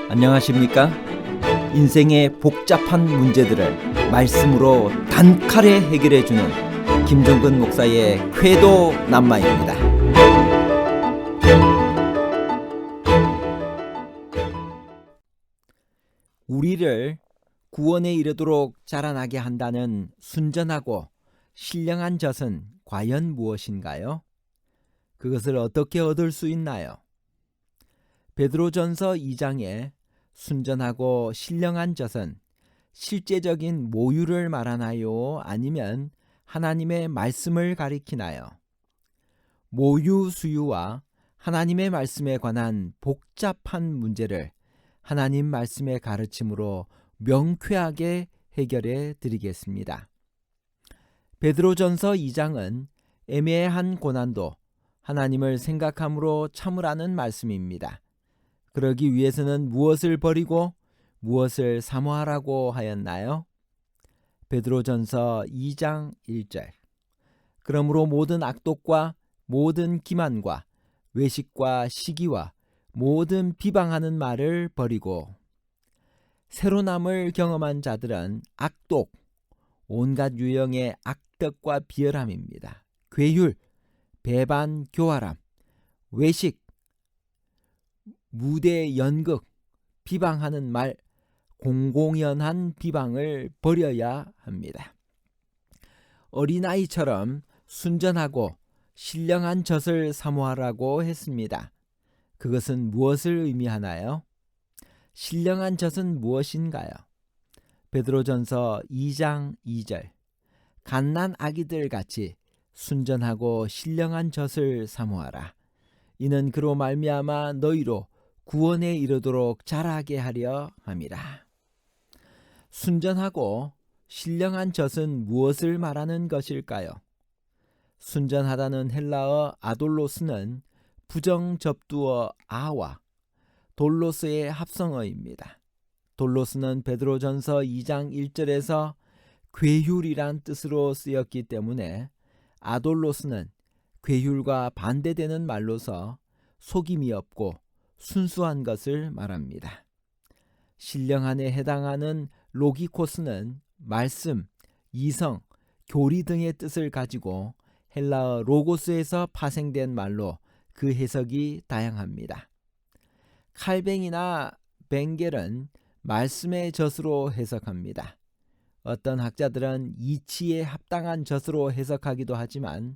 안녕하십니까? 인생의 복잡한 문제들을 말씀으로 단칼에 해결해주는 김종근 목사의 쾌도 남마입니다. 우리를 구원에 이르도록 자라나게 한다는 순전하고 신령한 젖은 과연 무엇인가요? 그것을 어떻게 얻을 수 있나요? 베드로전서 2장에 순전하고 신령한 젖은 실제적인 모유를 말하나요? 아니면 하나님의 말씀을 가리키나요? 모유 수유와 하나님의 말씀에 관한 복잡한 문제를 하나님 말씀의 가르침으로 명쾌하게 해결해 드리겠습니다. 베드로전서 2장은 애매한 고난도 하나님을 생각함으로 참으라는 말씀입니다. 그러기 위해서는 무엇을 버리고 무엇을 사모하라고 하였나요? 베드로전서 2장 1절. 그러므로 모든 악독과 모든 기만과 외식과 시기와 모든 비방하는 말을 버리고. 새로남을 경험한 자들은 악독, 온갖 유형의 악덕과 비열함입니다. 괴율, 배반, 교활함, 외식, 무대 연극, 비방하는 말, 공공연한 비방을 버려야 합니다. 어린아이처럼 순전하고 신령한 젖을 사모하라고 했습니다. 그것은 무엇을 의미하나요? 신령한 젖은 무엇인가요? 베드로전서 2장 2절. 갓난 아기들 같이 순전하고 신령한 젖을 사모하라. 이는 그로 말미암아 너희로 구원에 이르도록 자라게 하려 함이라. 순전하고 신령한 젖은 무엇을 말하는 것일까요? 순전하다는 헬라어 아돌로스는 부정접두어 아와 돌로스의 합성어입니다. 돌로스는 베드로전서 2장 1절에서 괴휼이란 뜻으로 쓰였기 때문에 아돌로스는 괴휼과 반대되는 말로서 속임이 없고 순수한 것을 말합니다. 신령한에 해당하는 로기코스는 말씀, 이성, 교리 등의 뜻을 가지고 헬라어 로고스에서 파생된 말로 그 해석이 다양합니다. 칼뱅이나 벵겔은 말씀의 젖으로 해석합니다. 어떤 학자들은 이치에 합당한 젖으로 해석하기도 하지만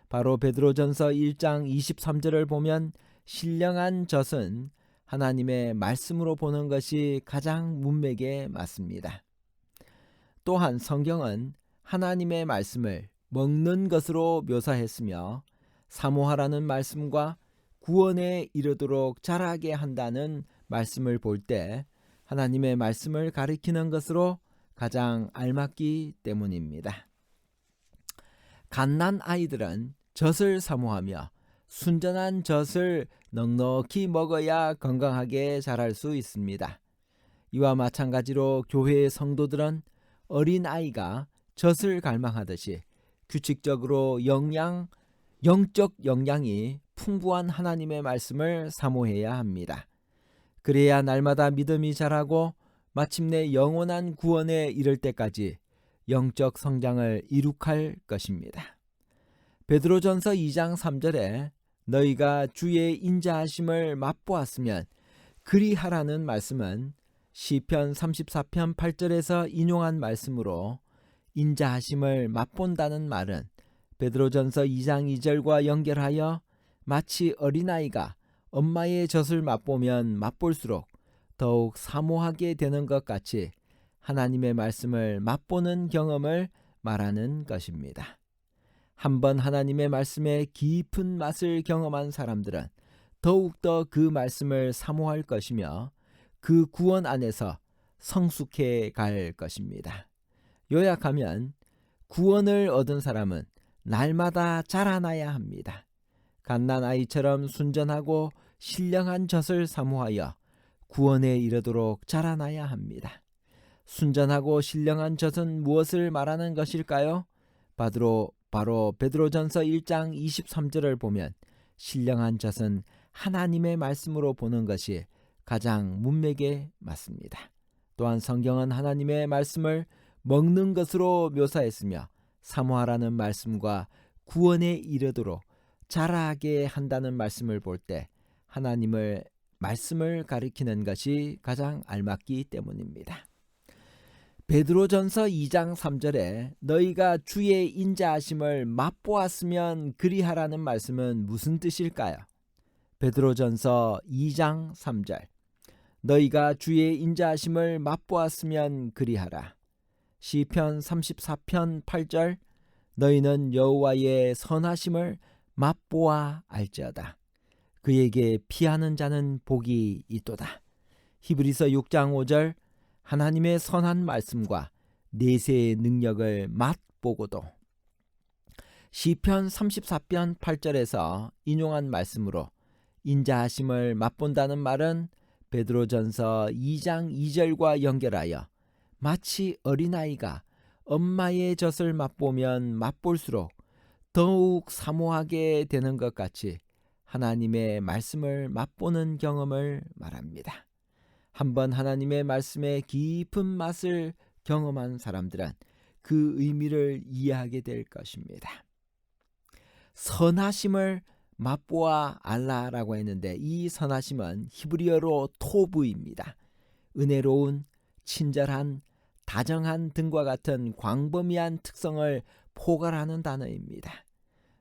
바로 베드로전서 1장 23절을 보면 신령한 젖은 하나님의 말씀으로 보는 것이 가장 문맥에 맞습니다. 또한 성경은 하나님의 말씀을 먹는 것으로 묘사했으며 사모하라는 말씀과 구원에 이르도록 자라게 한다는 말씀을 볼 때 하나님의 말씀을 가리키는 것으로 가장 알맞기 때문입니다. 갓난 아이들은 젖을 사모하며 순전한 젖을 넉넉히 먹어야 건강하게 자랄 수 있습니다. 이와 마찬가지로 교회의 성도들은 어린 아이가 젖을 갈망하듯이 규칙적으로 영적 영양이 풍부한 하나님의 말씀을 사모해야 합니다. 그래야 날마다 믿음이 자라고 마침내 영원한 구원에 이를 때까지 영적 성장을 이룩할 것입니다. 베드로전서 2장 3절에 너희가 주의 인자하심을 맛보았으면 그리하라는 말씀은 시편 34편 8절에서 인용한 말씀으로 인자하심을 맛본다는 말은 베드로전서 2장 2절과 연결하여 마치 어린아이가 엄마의 젖을 맛보면 맛볼수록 더욱 사모하게 되는 것 같이 하나님의 말씀을 맛보는 경험을 말하는 것입니다. 한번 하나님의 말씀의 깊은 맛을 경험한 사람들은 더욱더 그 말씀을 사모할 것이며 그 구원 안에서 성숙해 갈 것입니다. 요약하면 구원을 얻은 사람은 날마다 자라나야 합니다. 갓난아이처럼 순전하고 신령한 젖을 사모하여 구원에 이르도록 자라나야 합니다. 순전하고 신령한 젖은 무엇을 말하는 것일까요? 바로 베드로전서 1장 23절을 보면 신령한 젖은 하나님의 말씀으로 보는 것이 가장 문맥에 맞습니다. 또한 성경은 하나님의 말씀을 먹는 것으로 묘사했으며 사모하라는 말씀과 구원에 이르도록 자라게 한다는 말씀을 볼 때 하나님의 말씀을 가리키는 것이 가장 알맞기 때문입니다. 베드로전서 2장 3절에 너희가 주의 인자하심을 맛보았으면 그리하라는 말씀은 무슨 뜻일까요? 베드로전서 2장 3절 너희가 주의 인자하심을 맛보았으면 그리하라. 시편 34편 8절 너희는 여호와의 선하심을 맛보아 알지어다. 그에게 피하는 자는 복이 있도다. 히브리서 6장 5절 하나님의 선한 말씀과 내세의 능력을 맛보고도. 시편 34편 8절에서 인용한 말씀으로 인자하심을 맛본다는 말은 베드로전서 2장 2절과 연결하여 마치 어린아이가 엄마의 젖을 맛보면 맛볼수록 더욱 사모하게 되는 것 같이 하나님의 말씀을 맛보는 경험을 말합니다. 한번 하나님의 말씀의 깊은 맛을 경험한 사람들은 그 의미를 이해하게 될 것입니다. 선하심을 맛보아 알라라고 했는데 이 선하심은 히브리어로 토브입니다. 은혜로운, 친절한, 다정한 등과 같은 광범위한 특성을 포괄하는 단어입니다.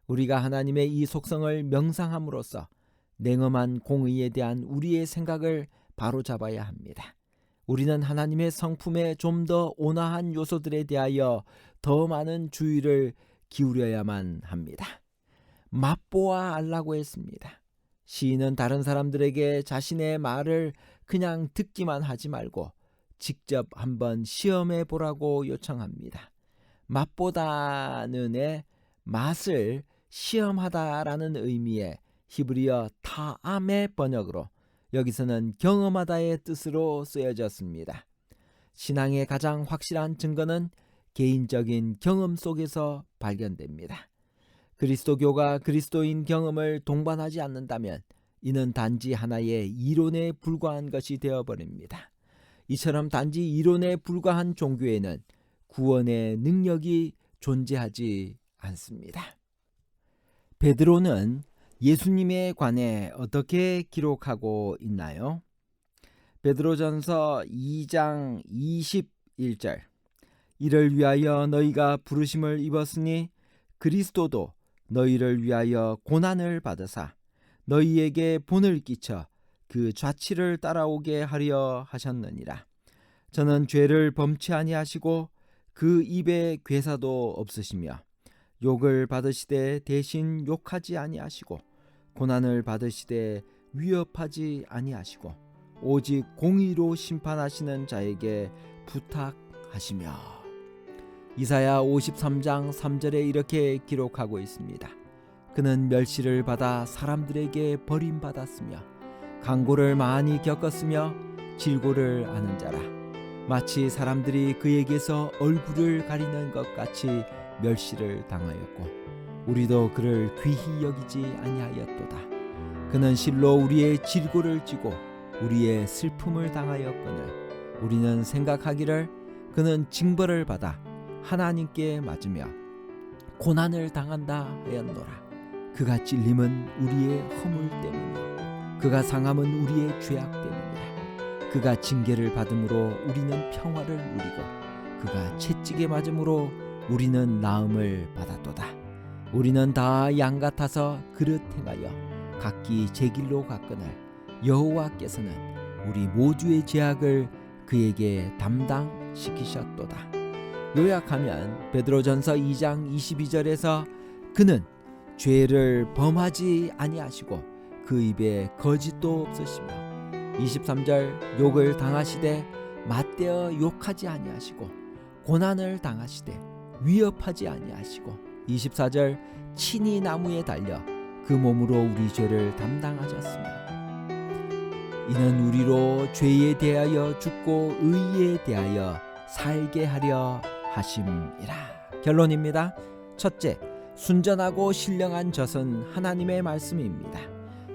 우리가 하나님의 이 속성을 명상함으로써 냉엄한 공의에 대한 우리의 생각을 바로잡아야 합니다. 우리는 하나님의 성품에 좀 더 온화한 요소들에 대하여 더 많은 주의를 기울여야만 합니다. 맛보아 알라고 했습니다. 시인은 다른 사람들에게 자신의 말을 그냥 듣기만 하지 말고 직접 한번 시험해 보라고 요청합니다. 맛보다는의 맛을 시험하다라는 의미의 히브리어 타암의 번역으로 여기서는 경험하다의 뜻으로 쓰여졌습니다. 신앙의 가장 확실한 증거는 개인적인 경험 속에서 발견됩니다. 그리스도교가 그리스도인 경험을 동반하지 않는다면 이는 단지 하나의 이론에 불과한 것이 되어버립니다. 이처럼 단지 이론에 불과한 종교에는 구원의 능력이 존재하지 않습니다. 베드로는 예수님에 관해 어떻게 기록하고 있나요? 베드로전서 2장 21절 이를 위하여 너희가 부르심을 입었으니 그리스도도 너희를 위하여 고난을 받으사 너희에게 본을 끼쳐 그 좌치를 따라오게 하려 하셨느니라. 저는 죄를 범치 아니하시고 그 입에 괴사도 없으시며 욕을 받으시되 대신 욕하지 아니하시고 고난을 받으시되 위협하지 아니하시고 오직 공의로 심판하시는 자에게 부탁하시며. 이사야 53장 3절에 이렇게 기록하고 있습니다. 그는 멸시를 받아 사람들에게 버림받았으며 강고를 많이 겪었으며 질고를 아는 자라. 마치 사람들이 그에게서 얼굴을 가리는 것 같이 멸시를 당하였고 우리도 그를 귀히 여기지 아니하였도다. 그는 실로 우리의 질고를 지고 우리의 슬픔을 당하였거늘 우리는 생각하기를 그는 징벌을 받아 하나님께 맞으며 고난을 당한다 하였노라. 그가 찔림은 우리의 허물 때문이요 그가 상함은 우리의 죄악 때문이라. 그가 징계를 받음으로 우리는 평화를 누리고 그가 채찍에 맞음으로 우리는 나음을 받았도다. 우리는 다 양 같아서 그릇 행하여 각기 제 길로 갔거늘 여호와께서는 우리 모두의 죄악을 그에게 담당시키셨도다. 요약하면 베드로전서 2장 22절에서 그는 죄를 범하지 아니하시고 그 입에 거짓도 없으시며 23절 욕을 당하시되 맞대어 욕하지 아니하시고 고난을 당하시되 위협하지 아니하시고 24절 친히 나무에 달려 그 몸으로 우리 죄를 담당하셨으며 이는 우리로 죄에 대하여 죽고 의에 대하여 살게 하려 하심이라. 결론입니다. 첫째, 순전하고 신령한 젖은 하나님의 말씀입니다.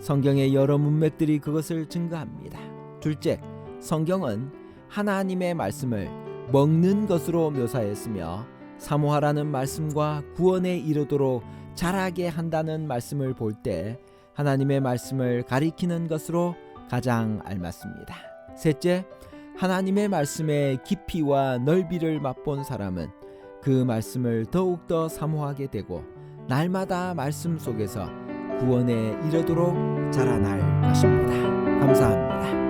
성경의 여러 문맥들이 그것을 증거합니다. 둘째, 성경은 하나님의 말씀을 먹는 것으로 묘사했으며 사모하라는 말씀과 구원에 이르도록 자라게 한다는 말씀을 볼 때 하나님의 말씀을 가리키는 것으로 가장 알맞습니다. 셋째, 하나님의 말씀의 깊이와 넓이를 맛본 사람은 그 말씀을 더욱더 사모하게 되고 날마다 말씀 속에서 구원에 이르도록 자라날 것입니다. 감사합니다.